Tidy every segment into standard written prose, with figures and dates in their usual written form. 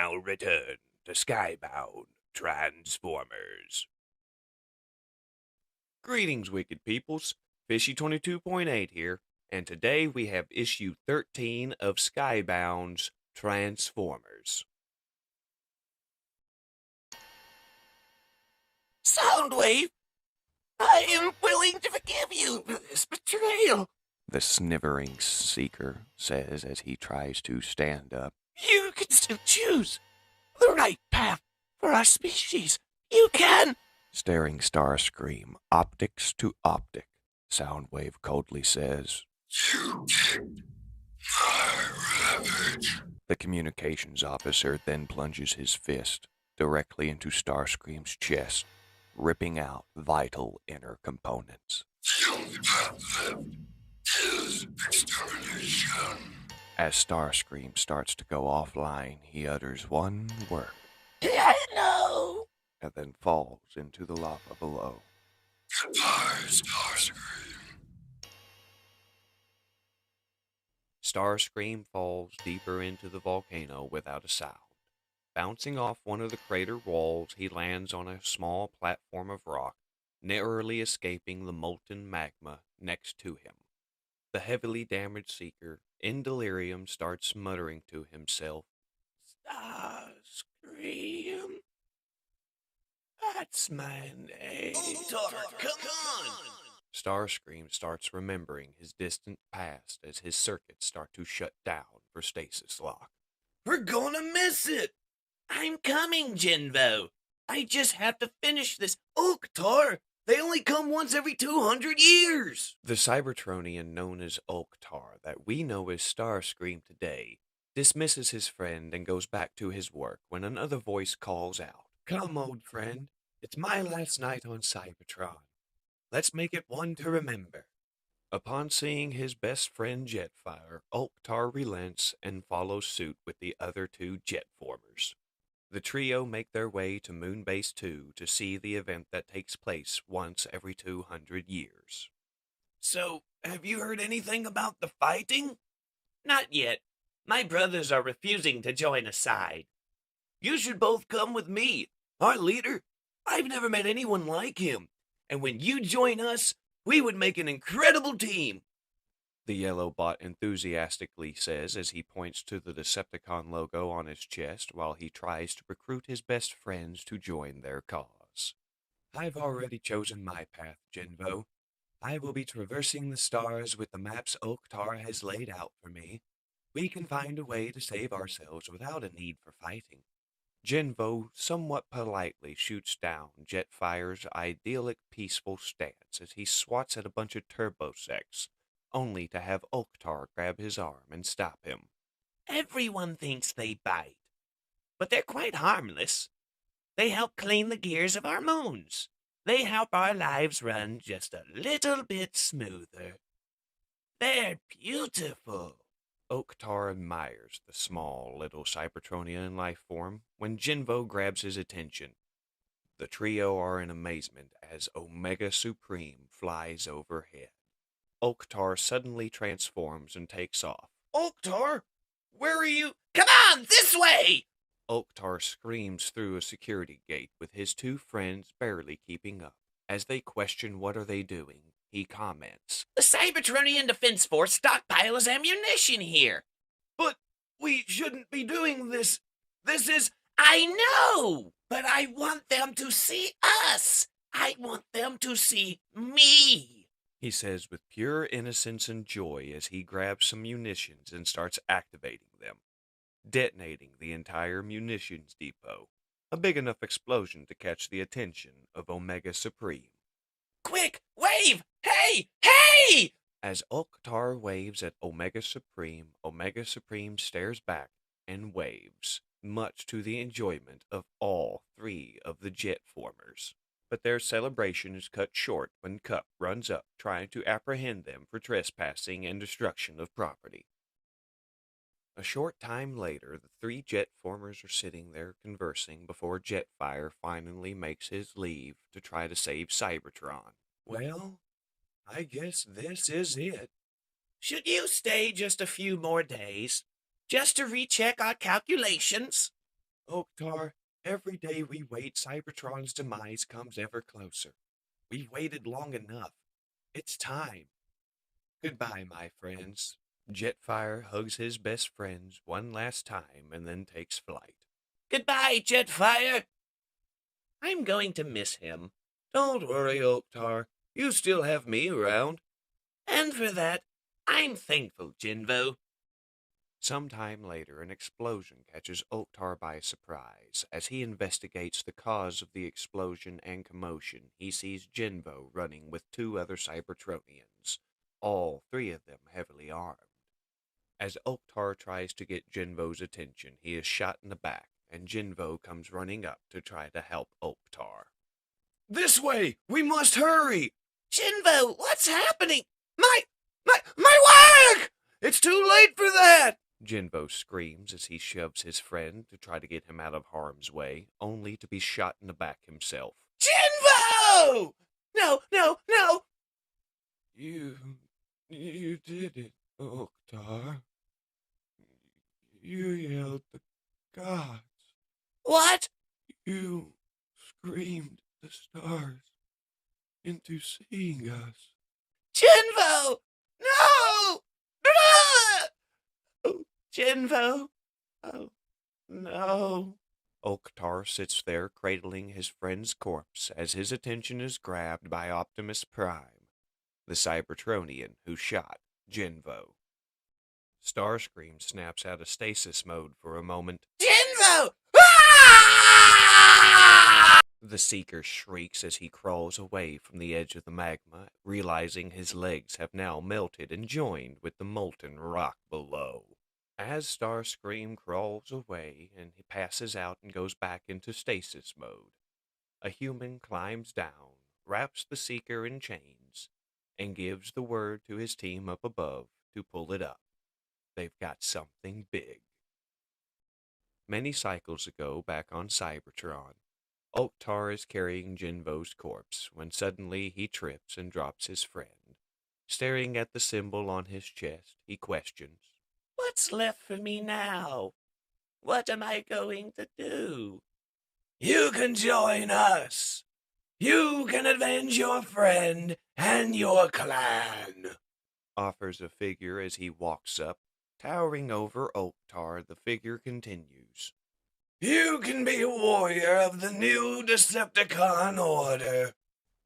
now return to Skybound Transformers. Greetings, wicked peoples. Fishie 22.8 here, and today we have issue 13 of Skybound's Transformers. Soundwave, I am willing to forgive you for this betrayal, The snivering seeker says as he tries to stand up. You can still choose the right path for our species. You can! Staring StarSCREAM, optics to optic, Soundwave coldly says. You kicked my rabbit. The communications officer then plunges his fist directly into StarSCREAM's chest, ripping out vital inner components. The only path left is extermination. As StarSCREAM starts to go offline, he utters one word. No! And then falls into the lava below. Goodbye, StarSCREAM. StarSCREAM falls deeper into the volcano without a sound. Bouncing off one of the crater walls, he lands on a small platform of rock, narrowly escaping the molten magma next to him. The heavily damaged seeker, in delirium, starts muttering to himself, StarSCREAM? That's my name. Come on! StarSCREAM starts remembering his distant past as his circuits start to shut down for stasis lock. We're gonna miss it! I'm coming, Jinvo. I just have to finish this Oktar. They only come once every 200 years. The Cybertronian known as Oktar, that we know as StarSCREAM today, dismisses his friend and goes back to his work when another voice calls out, "Come, old friend, it's my last night on Cybertron. Let's make it one to remember." Upon seeing his best friend Jetfire, Oktar relents and follows suit with the other two Jetformers. The trio make their way to Moonbase 2 to see the event that takes place once every 200 years. So, have you heard anything about the fighting? Not yet. My brothers are refusing to join a side. You should both come with me. Our leader, I've never met anyone like him. And when you join us, we would make an incredible team. The yellow bot enthusiastically says as he points to the Decepticon logo on his chest while he tries to recruit his best friends to join their cause. I've already chosen my path, Jinvo. I will be traversing the stars with the maps Oktar has laid out for me. We can find a way to save ourselves without a need for fighting. Jinvo somewhat politely shoots down Jetfire's idyllic peaceful stance as he swats at a bunch of turbosects, only to have Oktar grab his arm and stop him. Everyone thinks they bite, but they're quite harmless. They help clean the gears of our moons. They help our lives run just a little bit smoother. They're beautiful. Oktar admires the small little Cybertronian life form when Jinvo grabs his attention. The trio are in amazement as Omega Supreme flies overhead. Oktar suddenly transforms and takes off. Oktar, where are you? Come on, this way! Oktar screams through a security gate with his two friends barely keeping up. As they question what are they doing, he comments, The Cybertronian Defense Force stockpiles ammunition here. But we shouldn't be doing this. This is... I know, but I want them to see us. I want them to see me. He says with pure innocence and joy as he grabs some munitions and starts activating them, detonating the entire munitions depot, a big enough explosion to catch the attention of Omega Supreme. Quick, wave! Hey! Hey! As Oktar waves at Omega Supreme stares back and waves, much to the enjoyment of all three of the Jetformers. But their celebration is cut short when Cup runs up trying to apprehend them for trespassing and destruction of property. A short time later, the three Jetformers are sitting there conversing before Jetfire finally makes his leave to try to save Cybertron. Well, I guess this is it. Should you stay just a few more days? Just to recheck our calculations? Oktar, every day we wait, Cybertron's demise comes ever closer. We've waited long enough. It's time. Goodbye, my friends. Jetfire hugs his best friends one last time and then takes flight. Goodbye, Jetfire. I'm going to miss him. Don't worry, Oktar. You still have me around. And for that, I'm thankful, Jinvo. Sometime later, an explosion catches Oktar by surprise. As he investigates the cause of the explosion and commotion, he sees Jinvo running with two other Cybertronians, all three of them heavily armed. As Oktar tries to get Jinvo's attention, he is shot in the back, and Jinvo comes running up to try to help Oktar. This way! We must hurry! Jinvo, what's happening? My work! It's too late for that! Jinvo screams as he shoves his friend to try to get him out of harm's way, only to be shot in the back himself. Jinvo! No! You did it, Oktar. You yelled the gods. What? You screamed the stars into seeing us. Jinvo! No! Oh, Jinvo! Oh, no. Oktar sits there cradling his friend's corpse as his attention is grabbed by Optimus Prime, the Cybertronian who shot Jinvo. StarSCREAM snaps out of stasis mode for a moment. Jinvo! The Seeker shrieks as he crawls away from the edge of the magma, realizing his legs have now melted and joined with the molten rock below. As StarSCREAM crawls away and he passes out and goes back into stasis mode, a human climbs down, wraps the Seeker in chains, and gives the word to his team up above to pull it up. They've got something big. Many cycles ago, back on Cybertron, Oktar is carrying Jinvo's corpse when suddenly he trips and drops his friend. Staring at the symbol on his chest, he questions, What's left for me now? What am I going to do? You can join us. You can avenge your friend and your clan, offers a figure as he walks up. Towering over Oktar, the figure continues. You can be a warrior of the new Decepticon order.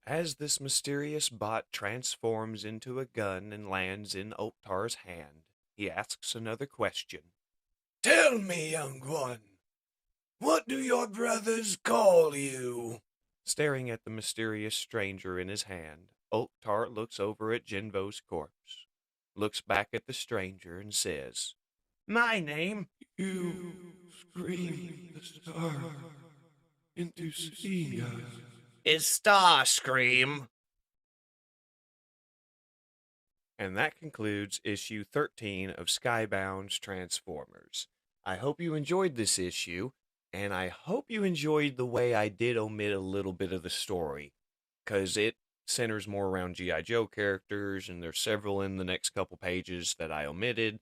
As this mysterious bot transforms into a gun and lands in Oktar's hand, he asks another question. Tell me, young one, what do your brothers call you? Staring at the mysterious stranger in his hand, Oktar looks over at Jinvo's corpse, looks back at the stranger and says, My name? You screamed the stars into seeing us. Is StarSCREAM. And that concludes issue 13 of Skybound Transformers. I hope you enjoyed this issue, and I hope you enjoyed the way I did omit a little bit of the story, because it centers more around G.I. Joe characters, and there's several in the next couple pages that I omitted,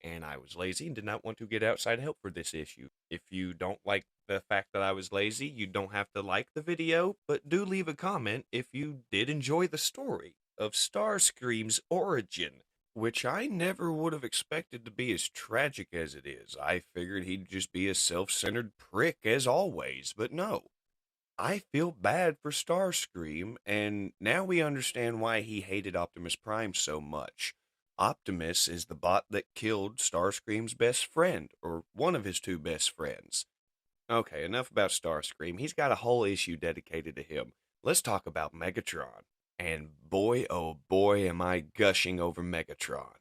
and I was lazy and did not want to get outside help for this issue. If you don't like the fact that I was lazy, you don't have to like the video, but do leave a comment if you did enjoy the story of StarSCREAM's origin, which I never would have expected to be as tragic as it is. I figured he'd just be a self-centered prick as always, but no. I feel bad for StarSCREAM, and now we understand why he hated Optimus Prime so much. Optimus is the bot that killed StarSCREAM's best friend, or one of his two best friends. Okay, enough about StarSCREAM. He's got a whole issue dedicated to him. Let's talk about Megatron. And boy, oh boy, am I gushing over Megatron.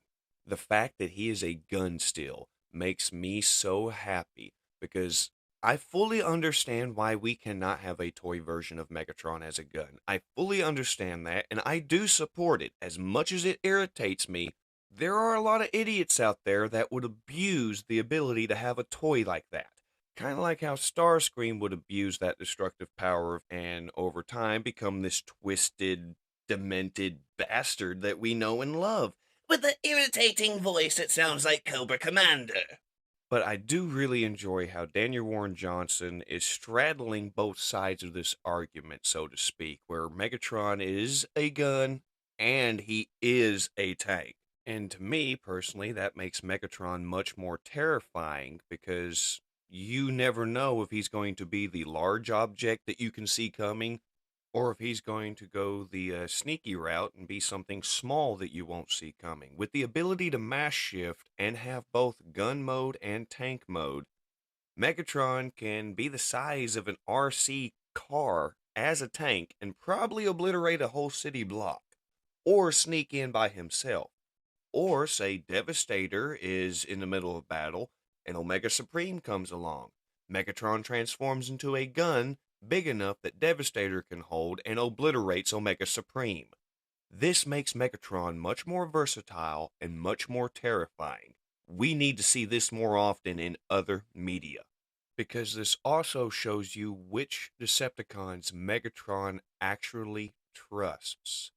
The fact that he is a gun still makes me so happy, because I fully understand why we cannot have a toy version of Megatron as a gun. I fully understand that, and I do support it. As much as it irritates me, there are a lot of idiots out there that would abuse the ability to have a toy like that. Kind of like how StarSCREAM would abuse that destructive power and over time become this twisted, demented bastard that we know and love. With the irritating voice, it sounds like Cobra Commander. But I do really enjoy how Daniel Warren Johnson is straddling both sides of this argument, so to speak, where Megatron is a gun and he is a tank. And to me, personally, that makes Megatron much more terrifying because you never know if he's going to be the large object that you can see coming or if he's going to go the sneaky route and be something small that you won't see coming. With the ability to mass shift and have both gun mode and tank mode, Megatron can be the size of an RC car as a tank and probably obliterate a whole city block, or sneak in by himself. Or say Devastator is in the middle of battle and Omega Supreme comes along. Megatron transforms into a gun big enough that Devastator can hold and obliterates Omega Supreme. This makes Megatron much more versatile and much more terrifying. We need to see this more often in other media, because this also shows you which Decepticons Megatron actually trusts.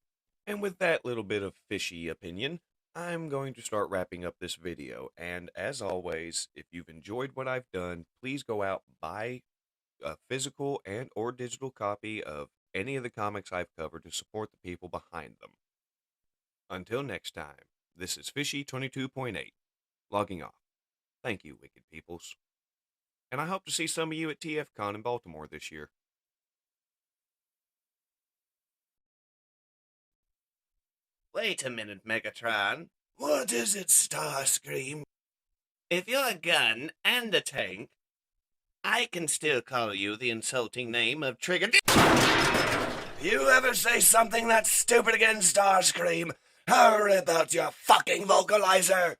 And with that little bit of fishy opinion, I'm going to start wrapping up this video, and as always, if you've enjoyed what I've done, please go out, buy a physical and or digital copy of any of the comics I've covered to support the people behind them. Until next time, this is Fishie 22.8, logging off. Thank you, wicked peoples. And I hope to see some of you at TFCon in Baltimore this year. Wait a minute, Megatron. What is it, StarSCREAM? If you're a gun and a tank, I can still call you the insulting name of Trigger. You ever say something that stupid again, StarSCREAM? I'll rip out your fucking vocalizer!